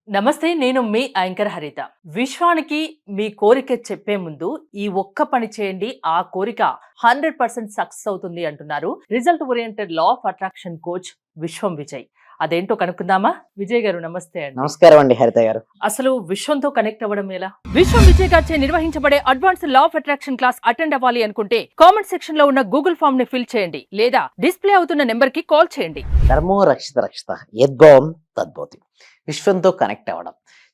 నమస్తే. నేను మీ యాంకర్ హరిత. విశ్వానికి మీ కోరిక చెప్పే ముందు ఈ ఒక్క పని చేయండి. ఆ కోరిక 100% సక్సెస్ అవుతుంది అంటున్నారు result oriented law of attraction coach విశ్వం విజయ్. అదేంటో కనుక్కుందామా? విజయ్ గారు నమస్తే అండి. నమస్కారం అండి హరిత గారు. అసలు విశ్వంతో కనెక్ట్ అవ్వడం ఎలా? విశ్వం విజయ్ గారిచే నిర్వహించబడే advance law of attraction class attend అవ్వాలి అనుకుంటే కామెంట్ సెక్షన్ లో ఉన్న గూగుల్ ఫామ్ ని ఫిల్ చేయండి లేదా డిస్ప్లే అవుతున్న నెంబర్ కి కాల్ చేయండి. ధర్మో రక్షిత రక్షిత యద్భవం తద్భవతి. విశ్వంతో కనెక్ట్ అవ్వడం.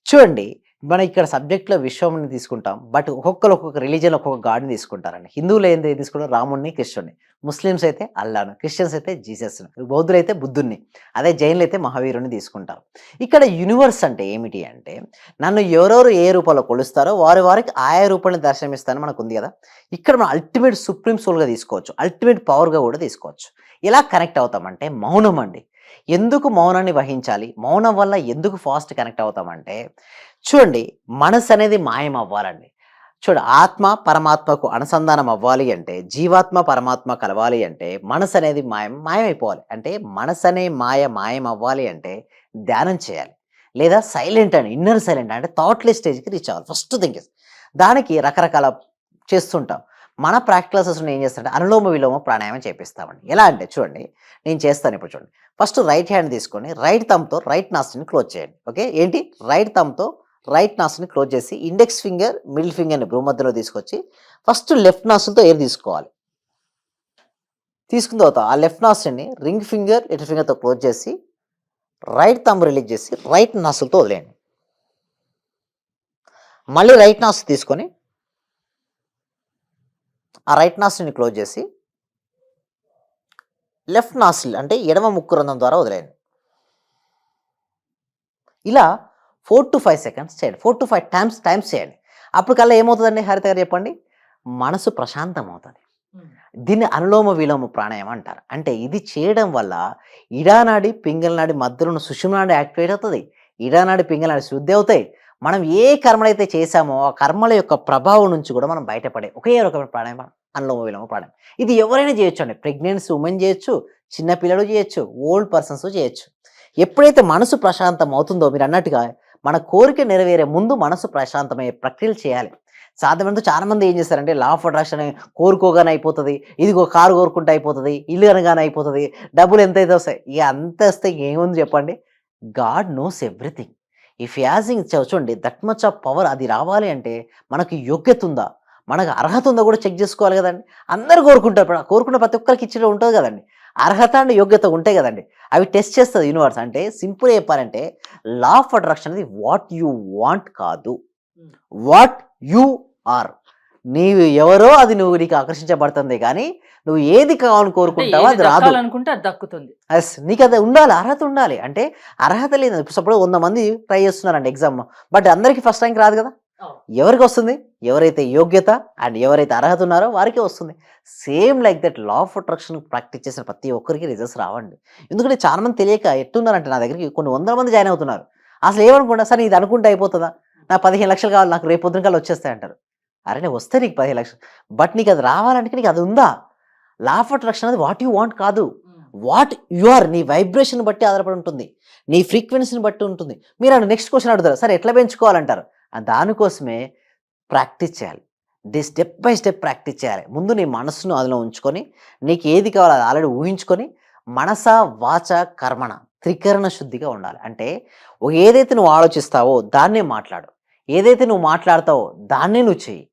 చూడండి, మనం ఇక్కడ సబ్జెక్ట్లో విశ్వంని తీసుకుంటాం, బట్ ఒక్కొక్క రిలీజన్ ఒక్కొక్క గాడ్ని తీసుకుంటారండి. హిందువులు ఏంటి తీసుకుంటారు? రాముడిని, కృష్ణుడిని. ముస్లిమ్స్ అయితే అల్లాను, క్రిస్టియన్స్ అయితే జీసస్ను, బౌద్ధులు అయితే బుద్ధుడిని, అదే జైన్లు అయితే మహావీరుని తీసుకుంటారు. ఇక్కడ యూనివర్స్ అంటే ఏమిటి అంటే, నన్ను ఎవరెవరు ఏ రూపంలో కొలుస్తారో వారికి ఆయా రూపాన్ని దర్శనమిస్తానని మనకు ఉంది కదా. ఇక్కడ మనం అల్టిమేట్ సుప్రీం సోల్గా తీసుకోవచ్చు, అల్టిమేట్ పవర్గా కూడా తీసుకోవచ్చు. ఎలా కనెక్ట్ అవుతామంటే మౌనం అండి. ఎందుకు మౌనాన్ని వహించాలి? మౌనం వల్ల ఎందుకు ఫాస్ట్ కనెక్ట్ అవుతామంటే, చూడండి, మనసు అనేది మాయం అవ్వాలండి. ఆత్మ పరమాత్మకు అనుసంధానం అవ్వాలి అంటే, జీవాత్మ పరమాత్మ కలవాలి అంటే మనసు అనేది మాయమైపోవాలి. అంటే మనసు అనే మాయం అవ్వాలి అంటే ధ్యానం చేయాలి, లేదా సైలెంట్ అని ఇన్నర్ సైలెంట్ అంటే థాట్లెస్ స్టేజ్కి రీచ్ అవ్వాలి. ఫస్ట్ థింగ్ దానికి రకరకాల చేస్తుంటాం. మన ప్రాక్టికల్స్ ఏం చేస్తారంటే అనులోమ విలోమ ప్రాణాయామం చేపిస్తామండి. ఎలా అంటే చూడండి, నేను చేస్తాను ఇప్పుడు. చూడండి, ఫస్ట్ రైట్ హ్యాండ్ తీసుకొని రైట్ థమ్తో రైట్ నాస్ట్రిల్ని క్లోజ్ చేయండి. ఓకే, ఏంటి? రైట్ థమ్తో రైట్ నాస్ట్రిల్ని క్లోజ్ చేసి ఇండెక్స్ ఫింగర్ మిడిల్ ఫింగర్ని భ్రూమధ్యలో తీసుకొచ్చి ఫస్ట్ లెఫ్ట్ నాస్ట్రిల్తో ఎయిర్ తీసుకోవాలి. తీసుకున్న తర్వాత ఆ లెఫ్ట్ నాస్ట్రిల్ని రింగ్ ఫింగర్ లిటిల్ ఫింగర్తో క్లోజ్ చేసి రైట్ థంబ్ రిలీజ్ చేసి రైట్ నాస్ట్రిల్తో వదిలేయండి. మళ్ళీ రైట్ నాస్ట్రిల్ తీసుకొని ఆ రైట్ నాస్ట్రిల్ని క్లోజ్ చేసి లెఫ్ట్ నాస్ట్రిల్ అంటే ఎడమ ముక్కు రంధ్రం ద్వారా వదిలేయండి. ఇలా 4 to 5 సెకండ్స్ చేయండి. 4 to 5 టైమ్స్ చేయండి. అప్పుడు కల్లా ఏమవుతుందండి హరిత గారు చెప్పండి? మనసు ప్రశాంతం అవుతుంది. దీన్ని అనులోమ విలోమ ప్రాణాయామం అంటారు. అంటే ఇది చేయడం వల్ల ఇడానాడి పింగళనాడి మధ్యలో ఉన్న సుషుమ్నాడి యాక్టివేట్ అవుతుంది. ఇడానాడి పింగళనాడి శుద్ధి అవుతాయి. మనం ఏ కర్మలైతే చేశామో ఆ కర్మల యొక్క ప్రభావం నుంచి కూడా మనం బయటపడే ఒకే రకమైన ప్రాణాయామం అనులోమ విలోమ ప్రాణాయామం. ఇది ఎవరైనా చేయొచ్చు అండి. ప్రెగ్నెన్సీ ఉమెన్ చేయొచ్చు, చిన్నపిల్లలు చేయొచ్చు, ఓల్డ్ పర్సన్స్ చేయొచ్చు. ఎప్పుడైతే మనసు ప్రశాంతం అవుతుందో, మీరు అన్నట్టుగా మన కోరిక నెరవేరే ముందు మనసు ప్రశాంతమయ్యే ప్రక్రియలు చేయాలి. సాధారణంగా చాలామంది ఏం చేస్తారంటే లా ఆఫ్ అట్రాక్షన్ కోరుకోగానే అయిపోతుంది, ఇదిగో కారు కోరుకుంటే అయిపోతుంది, ఇల్లు అనగానే అయిపోతుంది, డబ్బులు ఎంతైతే వస్తాయి, ఇక అంత వస్తే ఏముంది చెప్పండి? God knows everything. ఇఫ్ యాజింగ్ చూడండి, దట్ మచ్ ఆఫ్ పవర్ అది రావాలి అంటే మనకు యోగ్యత ఉందా, మనకు అర్హత ఉందా కూడా చెక్ చేసుకోవాలి కదండి. అందరు కోరుకుంటారు, కోరుకున్న ప్రతి ఒక్కరికి ఇచ్చే ఉంటుంది కదండి. అర్హత అండ్ యోగ్యత ఉంటాయి కదండి, అవి టెస్ట్ చేస్తుంది యూనివర్స్. అంటే సింపుల్ చెప్పాలంటే లా ఆఫ్ అట్రాక్షన్ అనేది వాట్ యు వాంట్ కాదు, వాట్ యు ఆర్. నీవు ఎవరో అది నువ్వు నీకు ఆకర్షించబడుతుంది, కానీ నువ్వు ఏది కావాలని కోరుకుంటావో అది రాదు. అనుకుంటే దక్కుతుంది. నీకు అది ఉండాలి, అర్హత ఉండాలి. అంటే అర్హత లేదు. ఇప్పుడు 100 మంది ట్రై చేస్తున్నారండి ఎగ్జామ్, బట్ అందరికీ ఫస్ట్ ర్యాంక్ రాదు కదా. ఎవరికి వస్తుంది? ఎవరైతే యోగ్యత అండ్ ఎవరైతే అర్హత ఉన్నారో వారికే వస్తుంది. Same like that law of attraction practice చేసిన ప్రతి ఒక్కరికి రిజల్ట్స్ రావండి. ఎందుకంటే చాలా మంది తెలియక ఎట్టున్నారంటే నా దగ్గరికి కొన్ని 100 మంది జాయిన్ అవుతున్నారు. అసలు ఏమనుకుంటా, సార్ ఇది అనుకుంటే అయిపోతుందా, నాకు 15 లక్షలు కావాలి, నాకు రేపు పొద్దున కల్లా వచ్చేస్తాయి అంటారు. అరే నేను వస్తే నీకు 15 లక్షలు, బట్ నీకు అది రావాలంటే నీకు అది ఉందా? లా ఆఫ్ అట్రాక్షన్ అనేది వాట్ యు వాంట్ కాదు, వాట్ యు ఆర్. నీ వైబ్రేషన్ బట్టి ఆధారపడి ఉంటుంది, నీ ఫ్రీక్వెన్సీని బట్టి ఉంటుంది. మీరు నెక్స్ట్ క్వశ్చన్ అడుగుతారు, సార్ ఎట్లా పెంచుకోవాలంటారు. దానికోసమే ప్రాక్టీస్ చేయాలి. స్టెప్ బై స్టెప్ ప్రాక్టీస్ చేయాలి. ముందు నీ మనసును అందులో ఉంచుకొని నీకు ఏది కావాలో అది ఆల్రెడీ ఊహించుకొని మనస వాచ కర్మణ త్రికరణ శుద్ధిగా ఉండాలి. అంటే ఏదైతే నువ్వు ఆలోచిస్తావో దాన్నే మాట్లాడు, ఏదైతే నువ్వు మాట్లాడతావో దాన్నే నువ్వు చెయ్యి.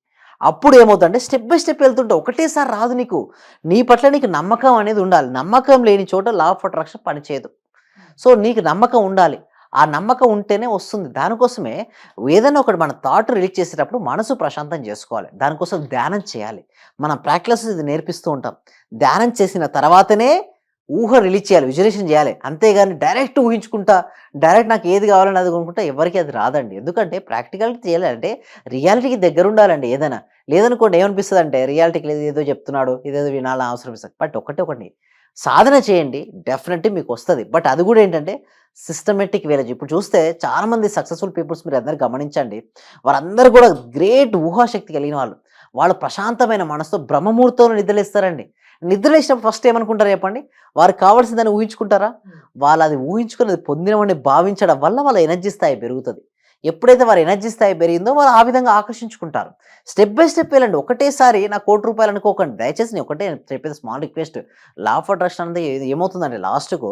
అప్పుడు ఏమవుతుందంటే స్టెప్ బై స్టెప్ వెళ్తుంటావు. ఒకటేసారి రాదు నీకు. నీ పట్ల నీకు నమ్మకం అనేది ఉండాలి. నమ్మకం లేని చోట లా ఆఫ్ అట్రాక్షన్ పనిచేయదు. సో నీకు నమ్మకం ఉండాలి. ఆ నమ్మకం ఉంటేనే వస్తుంది. దానికోసమే ఏదైనా ఒకటి మన థాట్ రిలీజ్ చేసేటప్పుడు మనసు ప్రశాంతం చేసుకోవాలి. దానికోసం ధ్యానం చేయాలి. మనం ప్రాక్టీస్ ఇది నేర్పిస్తూ ఉంటాం. ధ్యానం చేసిన తర్వాతనే ఊహ రిలీజ్ చేయాలి, విజువలైజేషన్ చేయాలి. అంతేగాని డైరెక్ట్ ఊహించుకుంటా, డైరెక్ట్ నాకు ఏది కావాలని అది కొనుక్కుంటా ఎవరికి అది రాదండి. ఎందుకంటే ప్రాక్టికాలిటీ చేయాలంటే రియాలిటీకి దగ్గర ఉండాలండి. ఏదైనా లేదనుకోండి ఏమనిపిస్తుంది అంటే రియాలిటీకి లేదు, ఏదో చెప్తున్నాడు, ఇదేదో వినాలని అవసరం ఇస్తుంది. బట్ ఒకటి సాధన చేయండి, డెఫినెట్లీ మీకు వస్తుంది. బట్ అది కూడా ఏంటంటే సిస్టమేటిక్ వేరేజ్. ఇప్పుడు చూస్తే చాలామంది సక్సెస్ఫుల్ పీపుల్స్ మీరు అందరూ గమనించండి, వారందరూ కూడా గ్రేట్ ఊహాశక్తి కలిగిన వాళ్ళు. వాళ్ళు ప్రశాంతమైన మనసుతో బ్రహ్మముహూర్తంలో నిద్రలేస్తారండి. నిద్ర లేచినప్పుడు ఫస్ట్ ఏమనుకుంటారు చెప్పండి? వారికి కావాల్సిన దాన్ని ఊహించుకుంటారా? వాళ్ళు అది ఊహించుకుని అది పొందినవని భావించడం వల్ల వాళ్ళ ఎనర్జీ స్థాయి పెరుగుతుంది. ఎప్పుడైతే వారి ఎనర్జీ స్థాయి పెరిగిందో వాళ్ళు ఆ విధంగా ఆకర్షించుకుంటారు. స్టెప్ బై స్టెప్ వెళ్ళండి. ఒకటేసారి నాకు ₹1,00,00,000 అనుకోకండి. దయచేసి నేను ఒకటే చెప్పేది small request. Law of attraction అనేది ఏమవుతుందంటే లాస్ట్‌కు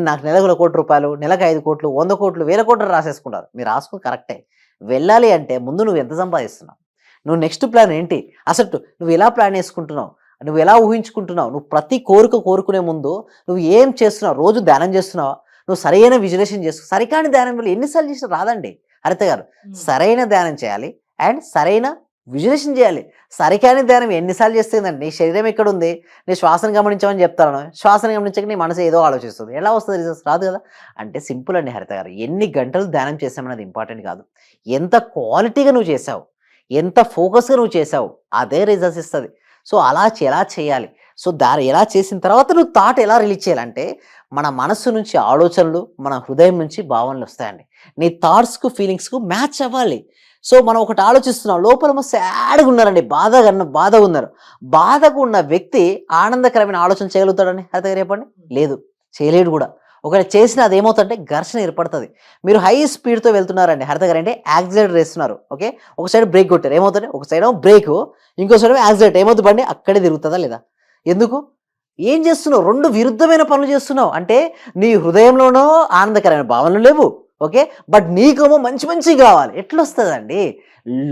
నాకు నెలకు ₹1,00,00,000, నెలకు 5,00,00,000, 100,00,00,000, 1,000,00,000 రాసేసుకుంటారు. మీరు రాసుకుని కరెక్టే. వెళ్ళాలి అంటే ముందు నువ్వు ఎంత సంపాదిస్తున్నావు? నువ్వు నెక్స్ట్ ప్లాన్ ఏంటి? అసలు నువ్వు ఎలా ప్లాన్ చేసుకుంటున్నావు? నువ్వు ఎలా ఊహించుకుంటున్నావు? నువ్వు ప్రతి కోరిక కోరుకునే ముందు నువ్వు ఏం చేస్తున్నావు? రోజు ధ్యానం చేస్తున్నావా? నువ్వు సరైన విజులేషన్ చేసుకో. సరికాని ధ్యానం వల్ల ఎన్నిసార్లు చేసినా రాదండి హరిత గారు. సరైన ధ్యానం చేయాలి అండ్ సరైన విజులేషన్ చేయాలి. సరికాని ధ్యానం ఎన్నిసార్లు చేస్తుందండి? నీ శరీరం ఎక్కడుంది? నీ శ్వాసను గమనించమని చెప్తాను. శ్వాసను గమనించక నీ మనసు ఏదో ఆలోచిస్తుంది. ఎలా వస్తుంది రిజల్ట్స్? రాదు కదా. అంటే సింపుల్ అండి హరిత గారు. ఎన్ని గంటలు ధ్యానం చేసామన్నది ఇంపార్టెంట్ కాదు. ఎంత క్వాలిటీగా నువ్వు చేసావు, ఎంత ఫోకస్గా నువ్వు చేసావు, అదే రిజల్ట్స్ ఇస్తుంది. సో ఎలా చేయాలి? సో ఎలా చేసిన తర్వాత నువ్వు థాట్ ఎలా రిలీజ్ చేయాలంటే మన మనస్సు నుంచి ఆలోచనలు, మన హృదయం నుంచి భావనలు వస్తాయండి. నీ థాట్స్కు ఫీలింగ్స్కు మ్యాచ్ అవ్వాలి. సో మనం ఒకటి ఆలోచిస్తున్నాం, లోపల సాడ్గా ఉన్నారండి, బాధగా ఉన్నారు. బాధగా ఉన్న వ్యక్తి ఆనందకరమైన ఆలోచన చేయగలుగుతాడని హరిత గారు చెప్పండి? లేదు, చేయలేడు కూడా. ఒకవేళ చేసిన అది ఏమవుతుందంటే ఘర్షణ ఏర్పడుతుంది. మీరు హై స్పీడ్తో వెళ్తున్నారండి హరిత గారు, అంటే యాక్సిలేటర్ వేస్తున్నారు. ఓకే, ఒక సైడ్ బ్రేక్ కొట్టారు, ఏమవుతుంది? ఒక సైడ్ ఏమో బ్రేక్, ఇంకో సైడ్ ఏమో యాక్సిలేటర్. ఏమవుతుంది? బండి అక్కడే తిరుగుతుందా లేదా? ఎందుకు? ఏం చేస్తున్నావు? రెండు విరుద్ధమైన పనులు చేస్తున్నావు. అంటే నీ హృదయంలోనో ఆనందకరమైన భావనలు లేవు, ఓకే, బట్ నీకేమో మంచి కావాలి. ఎట్లా వస్తుందండి?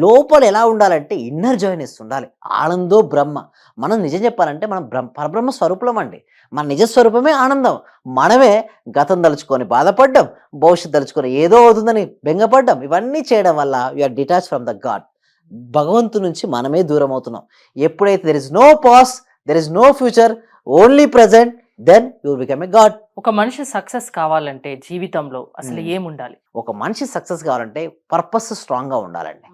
లోపల ఎలా ఉండాలంటే ఇన్నర్ జాయినెస్ ఉండాలి. ఆనందో బ్రహ్మ. మనం నిజం చెప్పాలంటే మనం పరబ్రహ్మ స్వరూపులం అండి. మన నిజస్వరూపమే ఆనందం. మనమే గతం తలుచుకొని బాధపడ్డం, భవిష్యత్తు తలుచుకొని ఏదో అవుతుందని బెంగపడ్డం. ఇవన్నీ చేయడం వల్ల you're detach from the god. భగవంతు నుంచి మనమే దూరం అవుతున్నాం. ఎప్పుడైతే there is no past, there is no future, only present, then you will become a god. ఒక మనిషి సక్సెస్ కావాలంటే జీవితంలో అసలు ఏముండాలి? ఒక మనిషి సక్సెస్ కావాలంటే పర్పస్ స్ట్రాంగ్గా ఉండాలండి.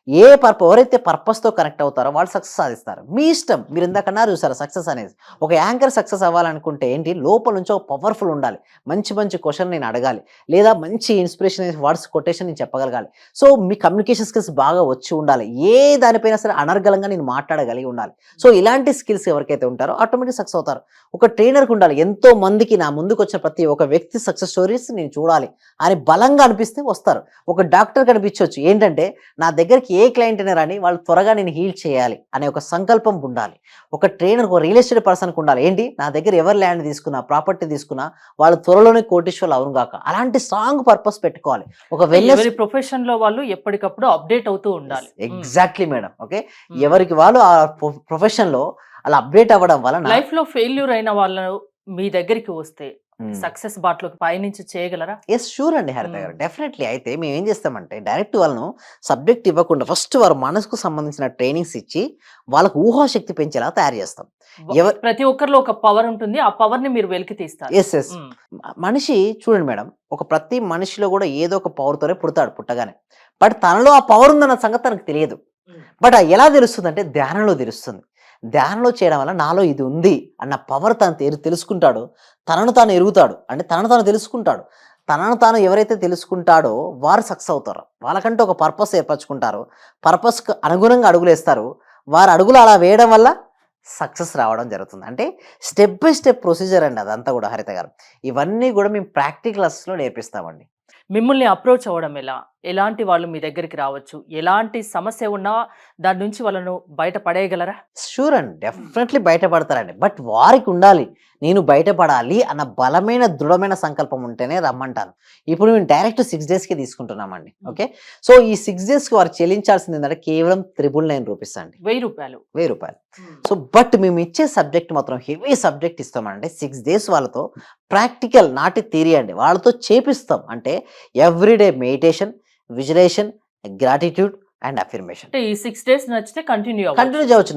ఎవరైతే పర్పస్తో కనెక్ట్ అవుతారో వాళ్ళు సక్సెస్ సాధిస్తారు. మీ ఇష్టం. మీరు ఇందాకన్నారు చూసారా సక్సెస్ అనేది. ఒక యాంకర్ సక్సెస్ అవ్వాలనుకుంటే ఏంటి? లోపల నుంచి ఒక పవర్ఫుల్ ఉండాలి. మంచి క్వశ్చన్ నేను అడగాలి, లేదా మంచి ఇన్స్పిరేషన్ వర్డ్స్ కొటేషన్ నేను చెప్పగలగాలి. సో మీ కమ్యూనికేషన్ స్కిల్స్ బాగా వచ్చి ఉండాలి. ఏ దానిపైన సరే అనర్గళంగా నేను మాట్లాడగలిగి ఉండాలి. సో ఇలాంటి స్కిల్స్ ఎవరికైతే ఉంటారో ఆటోమేటిక్ సక్సెస్ అవుతారు. ఒక ట్రైనర్కి ఉండాలి. ఎంతో మందికి నా ముందుకు వచ్చిన ప్రతి ఒక్క వ్యక్తి సక్సెస్ స్టోరీస్ నేను చూడాలి అని బలంగా అనిపిస్తే వస్తారు. ఒక డాక్టర్ కనిపించవచ్చు, ఏంటంటే నా దగ్గరికి ఏ క్లయింట్ అయినా రాని వాళ్ళు త్వరగా నేను హీల్ చేయాలి అనే ఒక సంకల్పం ఉండాలి. ఒక ట్రైనర్, ఒక రియల్ ఎస్టేట్ పర్సన్కి ఉండాలి. ఏంటి? నా దగ్గర ఎవరు ల్యాండ్ తీసుకున్నా, ప్రాపర్టీ తీసుకున్నా వాళ్ళు త్వరలోనే కోటీశ్వర్లు అవును గాక. అలాంటి స్ట్రాంగ్ పర్పస్ పెట్టుకోవాలి. ఒక వెల్నెస్ ప్రొఫెషన్ లో వాళ్ళు ఎప్పటికప్పుడు అప్డేట్ అవుతూ ఉండాలి. Exactly madam. ఓకే, ఎవరికి వాళ్ళు ఆ ప్రొఫెషన్ లో అలా అప్డేట్ అవ్వడం వలన లైఫ్ లో ఫెయిల్యూర్ అయిన వాళ్ళు మీ దగ్గరికి వస్తే సక్సెస్ బాట్లోకి పైనుంచి చేయగలరా? ఎస్, షూర్ అండి హరిత గారు, డెఫినెట్లీ. అయితే మేము ఏం చేస్తామంటే డైరెక్ట్ వాళ్ళను సబ్జెక్ట్ ఇవ్వకుండా ఫస్ట్ వారు మనసుకు సంబంధించిన ట్రైనింగ్స్ ఇచ్చి వాళ్ళకు ఊహాశక్తి పెంచేలా తయారు చేస్తాం. ప్రతి ఒక్కరిలో ఒక పవర్ ఉంటుంది, ఆ పవర్ ని మీరు వెలికి తీస్తారు. ఎస్. మనిషి చూడండి మేడం, ప్రతి మనిషిలో కూడా ఏదో ఒక పవర్ తోనే పుడతాడు పుట్టగానే. బట్ తనలో ఆ పవర్ ఉందన్న సంగతి తనకు తెలియదు. బట్ ఎలా తెలుస్తుంది అంటే ధ్యానంలో తెలుస్తుంది. ధ్యానంలో చేయడం వల్ల నాలో ఇది ఉంది అన్న పవర్ తను తెలుసుకుంటాడు. తనను తాను ఎరుగుతాడు, అంటే తనను తాను తెలుసుకుంటాడు. తనను తాను ఎవరైతే తెలుసుకుంటాడో వారు సక్సెస్ అవుతారు. వాళ్ళకంటే ఒక పర్పస్ ఏర్పరచుకుంటారు. పర్పస్కు అనుగుణంగా అడుగులేస్తారు. వారు అడుగులు అలా వేయడం వల్ల సక్సెస్ రావడం జరుగుతుంది. అంటే స్టెప్ బై స్టెప్ ప్రొసీజర్ అండి అదంతా కూడా హరిత గారు. ఇవన్నీ కూడా మేము ప్రాక్టికల్ క్లాసెస్లో నేర్పిస్తామండి. మిమ్మల్ని అప్రోచ్ అవ్వడం ఎలా? ఎలాంటి వాళ్ళు మీ దగ్గరికి రావచ్చు? ఎలాంటి సమస్య ఉన్నా దాని నుంచి వాళ్ళను బయట పడేయగలరా? షూర్ అండి, డెఫినెట్లీ బయటపడతారండి. బట్ వారికి ఉండాలి, నేను బయటపడాలి అన్న బలమైన దృఢమైన సంకల్పం ఉంటేనే రమ్మంటాను. ఇప్పుడు మేము డైరెక్ట్ 6 daysకి తీసుకుంటున్నామండి. ఓకే, సో ఈ 6 daysకి వారు చెల్లించాల్సింది ఏంటంటే కేవలం ₹999 అండి. ₹1000. సో బట్ మేము ఇచ్చే సబ్జెక్ట్ మాత్రం హెవీ సబ్జెక్ట్ ఇస్తామండి. 6 days వాళ్ళతో ప్రాక్టికల్, నాటి థియరీ అండి, వాళ్ళతో చేపిస్తాం. అంటే everyday meditation, విజులేషన్, gratitude and affirmation. ఈ 6 days నచ్చితే కంటిన్యూ చేయవచ్చు.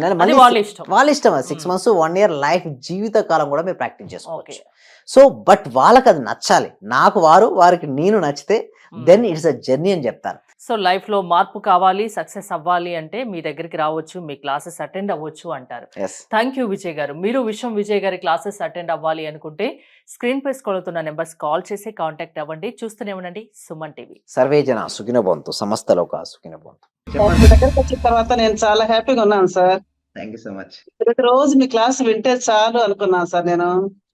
వాళ్ళ ఇష్టం. 6 months, 1 year లైఫ్ జీవిత కాలం కూడా మీరు ప్రాక్టీస్ చేసుకోవచ్చు. సో బట్ వాళ్ళకి అది నచ్చాలి. నాకు వారికి నేను నచ్చితే దెన్ ఇట్స్ అ జర్నీ అని చెప్తాను. సో లైఫ్ లో మార్పు కావాలి, సక్సెస్ అవ్వాలి అంటే మీ దగ్గరికి రావచ్చు, మీ క్లాసెస్ అటెండ్ అవ్వచ్చు అంటారు. థ్యాంక్ యూ విజయ్ గారు. మీరు విజయ్ గారి క్లాసెస్ అటెండ్ అవ్వాలి అనుకుంటే స్క్రీన్ పై స్క్రోల్ అవుతున్న నెంబర్స్ కాల్ చేసి కాంటాక్ట్ అవ్వండి. చూస్తూనే ఉండండి సుమన్ టీవీ. సర్వే జన సుఖినో భవంతు, సమస్త లోక సుఖినో భవంతు. మీ దగ్గరకు వచ్చిన తర్వాత నేను చాలా హ్యాపీగా ఉన్నాను sir. Thank you so much. ప్రతిరోజు మీ క్లాస్ వింటే చాలు అనుకున్నాను సార్ నేను.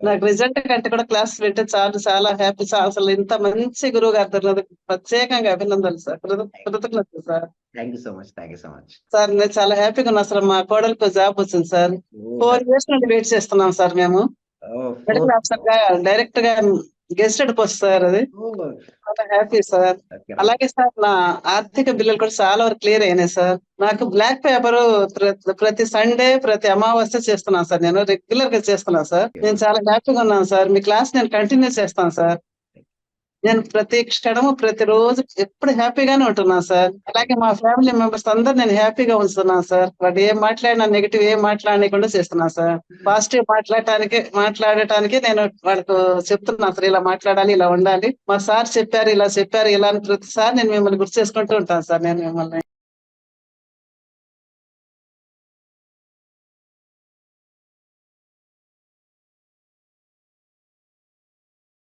నాకు రిజల్ట్ కంటే కూడా క్లాస్ వింటే చాలు, చాలా హ్యాపీ సార్. అసలు ఇంత మంచి గురువు గారు దొరికినందుకు ప్రత్యేకంగా అభినందనలు సార్, కృతజ్ఞతలు sir. Thank you so much. Thank you so much. Sir నేను చాలా హ్యాపీగా ఉన్నా సార్. మా కోడలికి జాబ్ వచ్చింది సార్. 4 years నుండి వెయిట్ చేస్తున్నాం సార్ మేము. మెడికల్ ఆఫీసర్ గా డైరెక్ట్ గా గెస్టెడ్ పోస్ట్ సార్. అది చాలా హ్యాపీ సార్. అలాగే సార్ నా ఆర్థిక బిల్లులు కూడా చాలా వరకు క్లియర్ అయినాయి సార్. నాకు బ్లాక్ పేపర్ ప్రతి సండే ప్రతి అమావాస్య చేస్తున్నాను సార్. నేను రెగ్యులర్ గా చేస్తున్నాను సార్. నేను చాలా హ్యాపీగా ఉన్నాను సార్. మీ క్లాస్ నేను కంటిన్యూ చేస్తాను సార్. నేను ప్రతి క్షణము ప్రతిరోజు ఎప్పుడు హ్యాపీగానే ఉంటున్నాను సార్. అలాగే మా ఫ్యామిలీ మెంబర్స్ అందరు నేను హ్యాపీగా ఉంచుతున్నాను సార్. వాడు ఏం మాట్లాడినా నెగిటివ్ ఏం మాట్లాడకుండా చేస్తున్నాను సార్. పాజిటివ్ మాట్లాడటానికి నేను వాళ్ళకు చెప్తున్నాను సార్, ఇలా మాట్లాడాలి, ఇలా ఉండాలి, మా సార్ చెప్పారు, ఇలా చెప్పారు, ఇలా అని ప్రతిసారి నేను మిమ్మల్ని గుర్తు చేసుకుంటూ ఉంటాను సార్. నేను మిమ్మల్ని